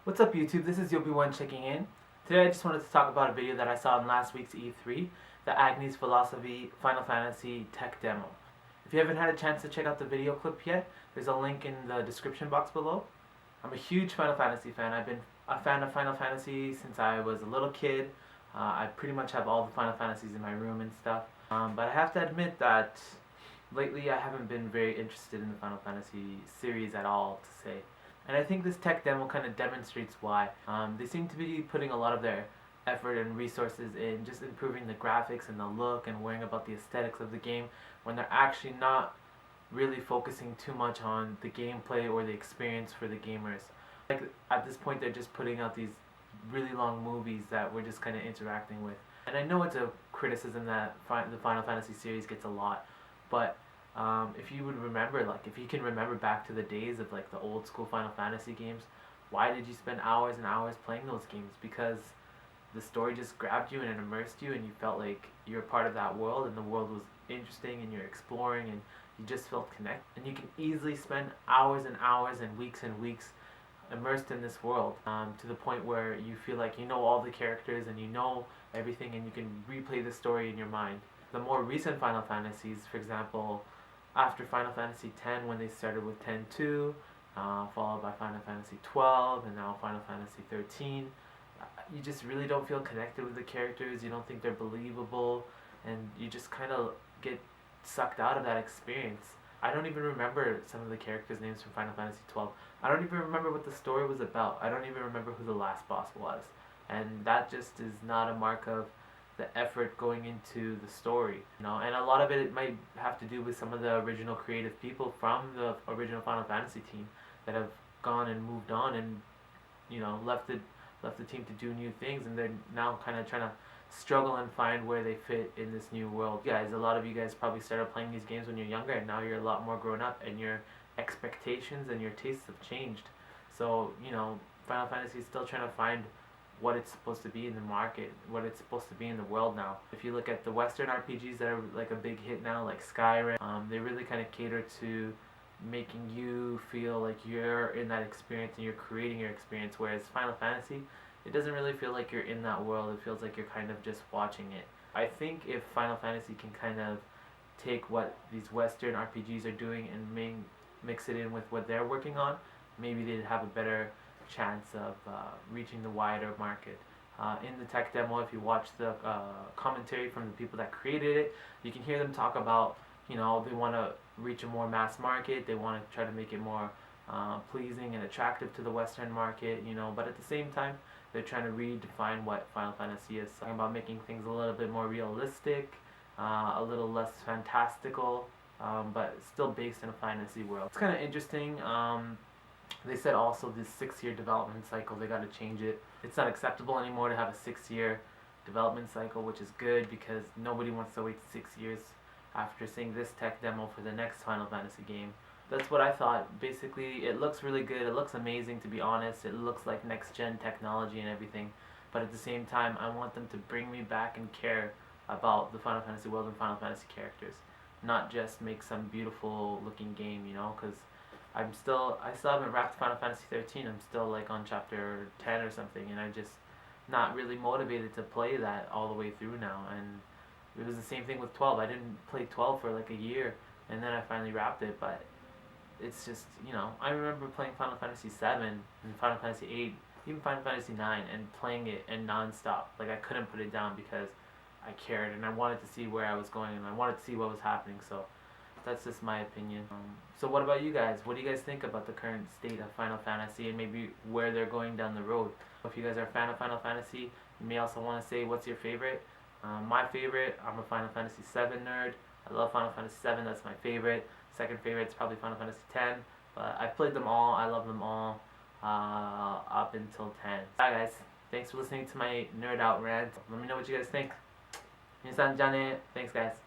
What's up YouTube, this is Yobi1 checking in. Today I just wanted to talk about a video that I saw in last week's E3, the Agni's Philosophy Final Fantasy tech demo. If you haven't had a chance to check out the video clip yet, there's a link in the description box below. I'm a huge Final Fantasy fan. I've been a fan of Final Fantasy since I was a little kid. I pretty much have all the Final Fantasies in my room and stuff. But I have to admit that lately I haven't been very interested in the Final Fantasy series at all, to say. And I think this tech demo kind of demonstrates why. They seem to be putting a lot of their effort and resources in just improving the graphics and the look and worrying about the aesthetics of the game when they're actually not really focusing too much on the gameplay or the experience for the gamers. Like at this point they're just putting out these really long movies that we're just kind of interacting with. And I know it's a criticism that the Final Fantasy series gets a lot, but if you would remember, like if you can remember back to the days of like the old school Final Fantasy games, why did you spend hours and hours playing those games? Because the story just grabbed you and it immersed you and you felt like you're part of that world and the world was interesting and you're exploring and you just felt connected. And you can easily spend hours and hours and weeks immersed in this world to the point where you feel like you know all the characters and you know everything and you can replay the story in your mind. The more recent Final Fantasies, for example, after Final Fantasy X, when they started with X-2, followed by Final Fantasy XII, and now Final Fantasy XIII, you just really don't feel connected with the characters. You don't think they're believable, and you just kind of get sucked out of that experience. I don't even remember some of the characters' names from Final Fantasy XII. I don't even remember what the story was about. I don't even remember who the last boss was. And that just is not a mark of the effort going into the story, and a lot of it might have to do with some of the original creative people from the original Final Fantasy team that have gone and moved on and left the team to do new things, and they're now kind of trying to struggle and find where they fit in this new world. A lot of you guys probably started playing these games when you're younger, and now you're a lot more grown up, and your expectations and your tastes have changed. So Final Fantasy is still trying to find what it's supposed to be in the market, what it's supposed to be in the world now. If you look at the Western RPGs that are like a big hit now, like Skyrim, they really kind of cater to making you feel like you're in that experience and you're creating your experience, whereas Final Fantasy, it doesn't really feel like you're in that world. It feels like you're kind of just watching it. I think if Final Fantasy can kind of take what these Western RPGs are doing and mix it in with what they're working on, maybe they'd have a better chance of reaching the wider market. In the tech demo, if you watch the commentary from the people that created it, you can hear them talk about, they want to reach a more mass market, they want to try to make it more pleasing and attractive to the Western market, but at the same time, they're trying to redefine what Final Fantasy is. Talking about making things a little bit more realistic, a little less fantastical, but still based in a fantasy world. It's kind of interesting. They said also this 6-year development cycle, they got to change it. It's not acceptable anymore to have a 6-year development cycle, which is good because nobody wants to wait 6 years after seeing this tech demo for the next Final Fantasy game. That's what I thought. Basically, it looks really good. It looks amazing, to be honest. It looks like next-gen technology and everything. But at the same time, I want them to bring me back and care about the Final Fantasy world and Final Fantasy characters. Not just make some beautiful looking game, because I still haven't wrapped Final Fantasy 13. I'm still like on chapter 10 or something, and I'm just not really motivated to play that all the way through now. And it was the same thing with 12. I didn't play 12 for like a year, and then I finally wrapped it. But it's just, I remember playing Final Fantasy 7 and Final Fantasy 8, even Final Fantasy 9, and playing it and non-stop. Like I couldn't put it down because I cared and I wanted to see where I was going and I wanted to see what was happening. So that's just my opinion. So what about you guys? What do you guys think about the current state of Final Fantasy and maybe where they're going down the road? If you guys are a fan of Final Fantasy, you may also want to say what's your favorite. My favorite, I'm a Final Fantasy 7 nerd. I love Final Fantasy 7, that's my favorite. Second favorite is probably Final Fantasy 10. But I've played them all, I love them all up until 10. Alright guys, thanks for listening to my nerd out rant. Let me know what you guys think. Thanks guys.